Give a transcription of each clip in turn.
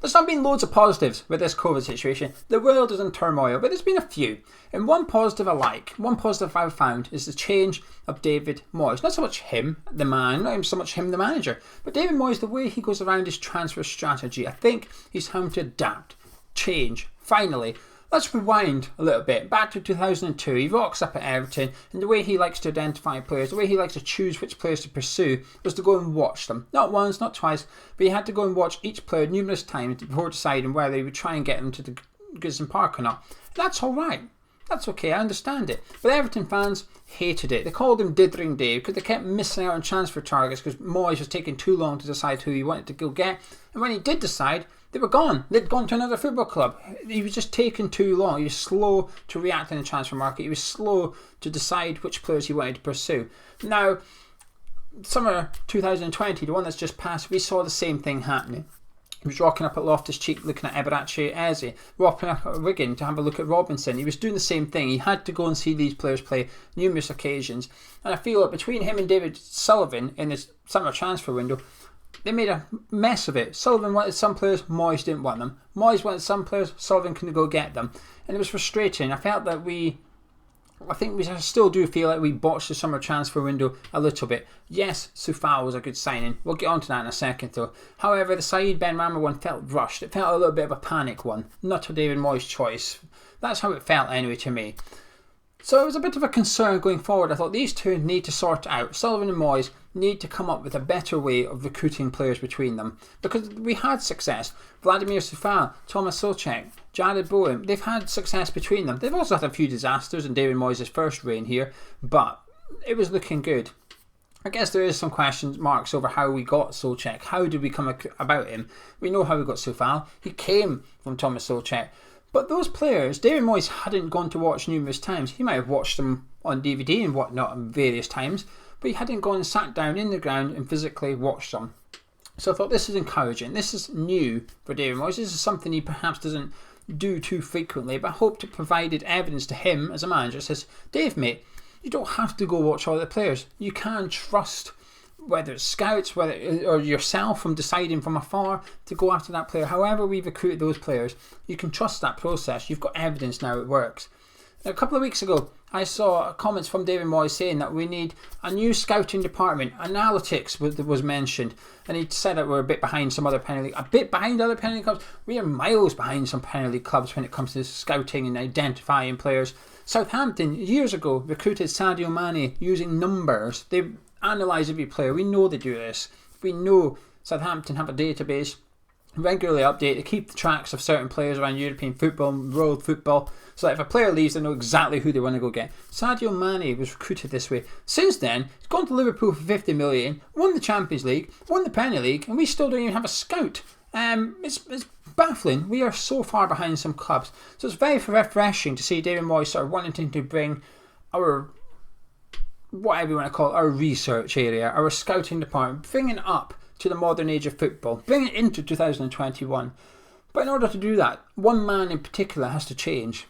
There's not been loads of positives with this COVID situation. The world is in turmoil, but there's been a few. And one positive I've found is the change of David Moyes. Not so much him, the man, not so much him, the manager, but David Moyes, the way he goes around his transfer strategy. I think he's having to adapt, change, finally. Let's rewind a little bit. Back to 2002, he rocks up at Everton, and the way he likes to identify players, the way he likes to choose which players to pursue, was to go and watch them. Not once, not twice, but he had to go and watch each player numerous times before deciding whether he would try and get them to the Goodison Park or not. That's alright. That's okay, I understand it. But Everton fans hated it. They called him Dithering Dave because they kept missing out on transfer targets because Moyes was taking too long to decide who he wanted to go get. And when he did decide, they were gone. They'd gone to another football club. He was just taking too long. He was slow to react in the transfer market. He was slow to decide which players he wanted to pursue. Now, summer 2020, the one that's just passed, we saw the same thing happening. He was rocking up at Loftus-Cheek looking at Eberechi Eze, rocking up at Wigan to have a look at Robinson. He was doing the same thing. He had to go and see these players play numerous occasions. And I feel that between him and David Sullivan in this summer transfer window, they made a mess of it. Sullivan wanted some players, Moyes didn't want them. Moyes wanted some players, Sullivan couldn't go get them. And it was frustrating. I felt that I still do feel like we botched the summer transfer window a little bit. Yes, Soufal was a good signing. We'll get on to that in a second though. However, the Saeed Benrahma one felt rushed. It felt a little bit of a panic one. Not a David Moyes choice. That's how it felt anyway to me. So it was a bit of a concern going forward. I thought these two need to sort it out. Sullivan and Moyes need to come up with a better way of recruiting players between them. Because we had success. Vladimir Soufal, Thomas Souček, Jared Bowen, they've had success between them. They've also had a few disasters in David Moyes' first reign here, but it was looking good. I guess there is some question marks over how we got Souček. How did we come about him? We know how we got Soufal. He came from Thomas Souček. But those players, David Moyes hadn't gone to watch numerous times. He might have watched them on DVD and whatnot various times, but he hadn't gone and sat down in the ground and physically watched them. So I thought this is encouraging. This is new for David Moyes. This is something he perhaps doesn't do too frequently, but I hope to provide evidence to him as a manager. It says, Dave, mate, you don't have to go watch all the players. You can trust whether it's scouts, or yourself from deciding from afar to go after that player. However we've recruited those players, you can trust that process. You've got evidence now it works. Now, a couple of weeks ago, I saw comments from David Moyes saying that we need a new scouting department. Analytics was mentioned, and he said that we're a bit behind some other Premier League, a bit behind other Premier League clubs. We are miles behind some Premier League clubs when it comes to scouting and identifying players. Southampton, years ago, recruited Sadio Mane using numbers. They analyse every player. We know they do this. We know Southampton have a database, regularly update, they keep the tracks of certain players around European football and world football, so that if a player leaves they know exactly who they want to go get. Sadio Mane was recruited this way. Since then, he's gone to Liverpool for 50 million, won the Champions League, won the Premier League, and we still don't even have a scout. It's baffling. We are so far behind some clubs. So it's very refreshing to see David Moyes sort of wanting to bring our, whatever you want to call it, our research area, our scouting department, bring it up to the modern age of football, bring it into 2021. But in order to do that, one man in particular has to change,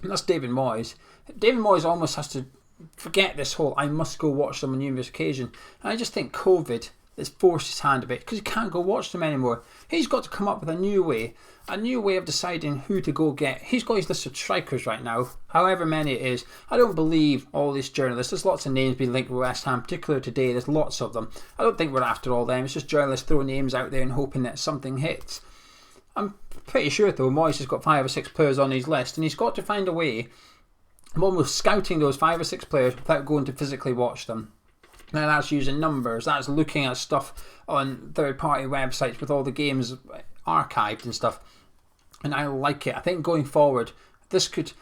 and that's David Moyes. David Moyes almost has to forget this whole I must go watch them on numerous occasions. And I just think COVID has forced his hand a bit because he can't go watch them anymore. He's got to come up with a new way of deciding who to go get. He's got his list of strikers right now, however many it is. I don't believe all these journalists. There's lots of names being linked with West Ham, particularly today. There's lots of them. I don't think we're after all them. It's just journalists throwing names out there and hoping that something hits. I'm pretty sure though Moyes has got 5 or 6 players on his list, and he's got to find a way of almost scouting those 5 or 6 players without going to physically watch them. Now that's using numbers, that's looking at stuff on third-party websites with all the games archived and stuff. And I like it. I think going forward, this could,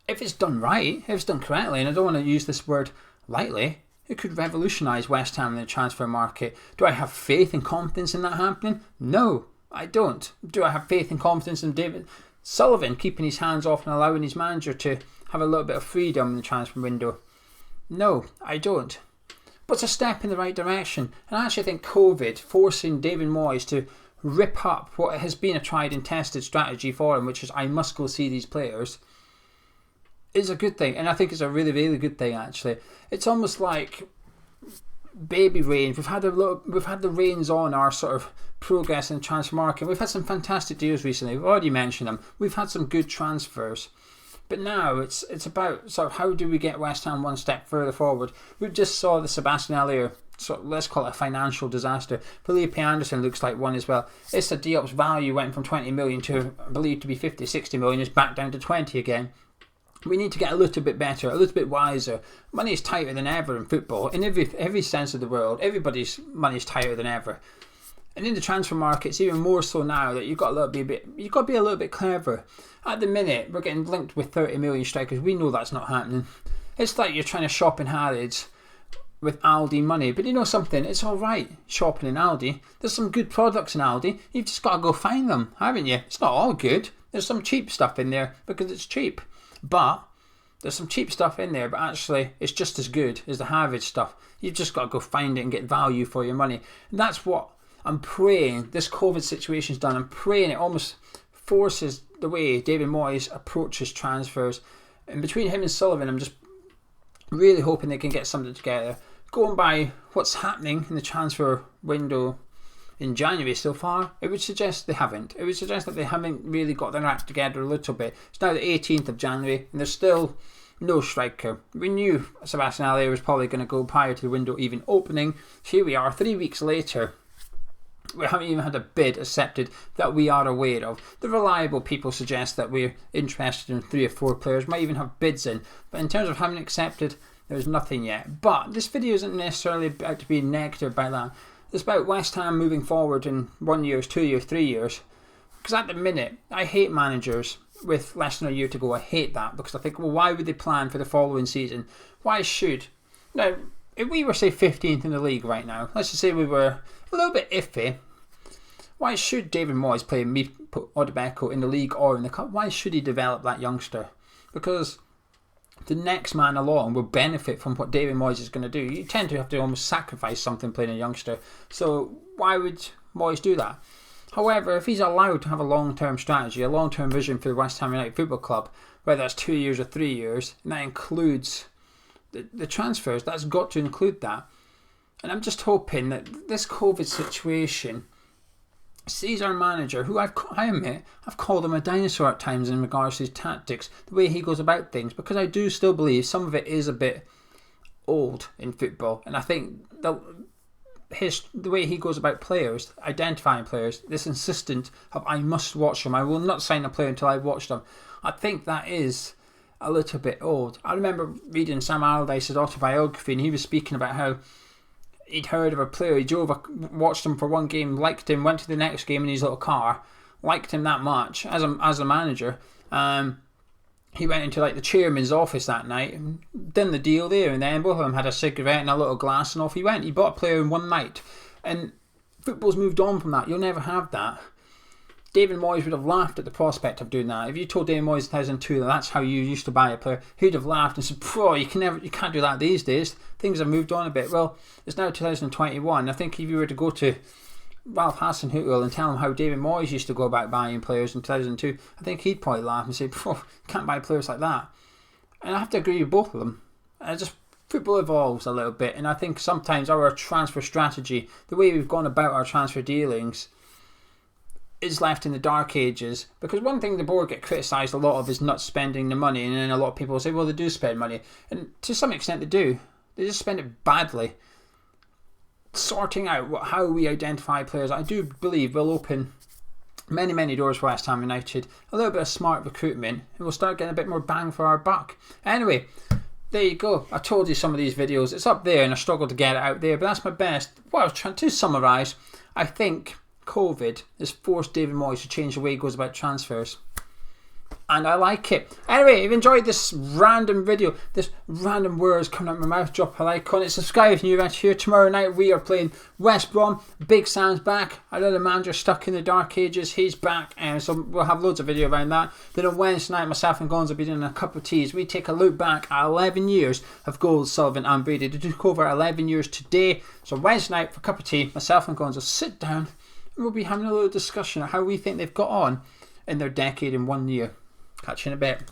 if it's done right, if it's done correctly, and I don't want to use this word lightly, it could revolutionise West Ham in the transfer market. Do I have faith and confidence in that happening? No, I don't. Do I have faith and confidence in David Sullivan keeping his hands off and allowing his manager to have a little bit of freedom in the transfer window? No, I don't. But it's a step in the right direction. And I actually think COVID forcing David Moyes to rip up what has been a tried and tested strategy for him, which is I must go see these players, is a good thing. And I think it's a really, really good thing actually. It's almost like baby reigns. We've had the reins on our sort of progress in the transfer market. We've had some fantastic deals recently. We've already mentioned them. We've had some good transfers. But now it's about sort of how do we get West Ham one step further forward. We just saw the Sebastian Haller, let's call it a financial disaster. Felipe Anderson looks like one as well. Issa Diop's value went from 20 million to, I believe, to be 50, 60 million. It's back down to 20 again. We need to get a little bit better, a little bit wiser. Money is tighter than ever in football. In every sense of the world, everybody's money is tighter than ever. And in the transfer market, it's even more so now that you've got to be a little bit clever. At the minute, we're getting linked with 30 million strikers. We know that's not happening. It's like you're trying to shop in Harrods with Aldi money. But you know something? It's all right shopping in Aldi. There's some good products in Aldi. You've just got to go find them, haven't you? It's not all good. There's some cheap stuff in there because it's cheap. But there's some cheap stuff in there, but actually it's just as good as the Harrods stuff. You've just got to go find it and get value for your money. And that's what I'm praying this COVID situation's done. I'm praying it almost forces the way David Moyes approaches transfers. And between him and Sullivan, I'm just really hoping they can get something together. Going by what's happening in the transfer window in January so far, it would suggest they haven't. It would suggest that they haven't really got their act together a little bit. It's now the 18th of January and there's still no striker. We knew Sebastian Haller was probably going to go prior to the window even opening. So here we are, 3 weeks later. We haven't even had a bid accepted that we are aware of. The reliable people suggest that we're interested in 3 or 4 players, might even have bids in. But in terms of having accepted, there's nothing yet. But this video isn't necessarily about to be negative about that. It's about West Ham moving forward in 1 year, 2 years, 3 years. Because at the minute, I hate managers with less than a year to go. I hate that because I think, well, why would they plan for the following season? Why should? Now, if we were, say, 15th in the league right now, let's just say we were a little bit iffy, why should David Moyes play Odebeko in the league or in the cup? Why should he develop that youngster? Because the next man along will benefit from what David Moyes is going to do. You tend to have to almost sacrifice something playing a youngster. So why would Moyes do that? However, if he's allowed to have a long-term strategy, a long-term vision for the West Ham United Football Club, whether that's 2 years or 3 years, and that includes the transfers, that's got to include that. And I'm just hoping that this COVID situation sees our manager, who I admit, I've called him a dinosaur at times in regards to his tactics, the way he goes about things, because I do still believe some of it is a bit old in football. And I think the way he goes about players, identifying players, this insistent of I must watch them, I will not sign a player until I've watched them, I think that is a little bit old. I remember reading Sam Allardyce's autobiography and he was speaking about how he'd heard of a player, he watched him for one game, liked him, went to the next game in his little car, liked him that much as a manager. He went into like the chairman's office that night and done the deal there, and then both of them had a cigarette and a little glass and off he went. He bought a player in one night, and football's moved on from that. You'll never have that. David Moyes would have laughed at the prospect of doing that. If you told David Moyes in 2002 that that's how you used to buy a player, he'd have laughed and said, "Bro, you can't do that these days. Things have moved on a bit." Well, it's now 2021. I think if you were to go to Ralph Hasenhüttl and tell him how David Moyes used to go about buying players in 2002, I think he'd probably laugh and say, "Bro, you can't buy players like that." And I have to agree with both of them. Football evolves a little bit, and I think sometimes our transfer strategy, the way we've gone about our transfer dealings, is left in the dark ages. Because one thing the board get criticised a lot of is not spending the money, and then a lot of people say, well, they do spend money, and to some extent they do. They just spend it badly. Sorting out how we identify players, I do believe will open many, many doors for West Ham United. A little bit of smart recruitment, and we'll start getting a bit more bang for our buck. Anyway, there you go. I told you some of these videos. It's up there and I struggled to get it out there, but that's my best. What I was trying to summarise, I think COVID has forced David Moyes to change the way he goes about transfers. And I like it. Anyway, if you enjoyed this random video, this random words coming out of my mouth, drop a like on it, subscribe if you're new around here. Tomorrow night we are playing West Brom. Big Sam's back. Another manager stuck in the dark ages, he's back, and so we'll have loads of video around that. Then on Wednesday night, myself and Gonzo will be doing a cup of teas. We take a look back at 11 years of goals, Sullivan and Brady. They took over 11 years today. So Wednesday night for a cup of tea, myself and Gonzo sit down and we'll be having a little discussion of how we think they've got on in their decade in 1 year. Catch you in a bit.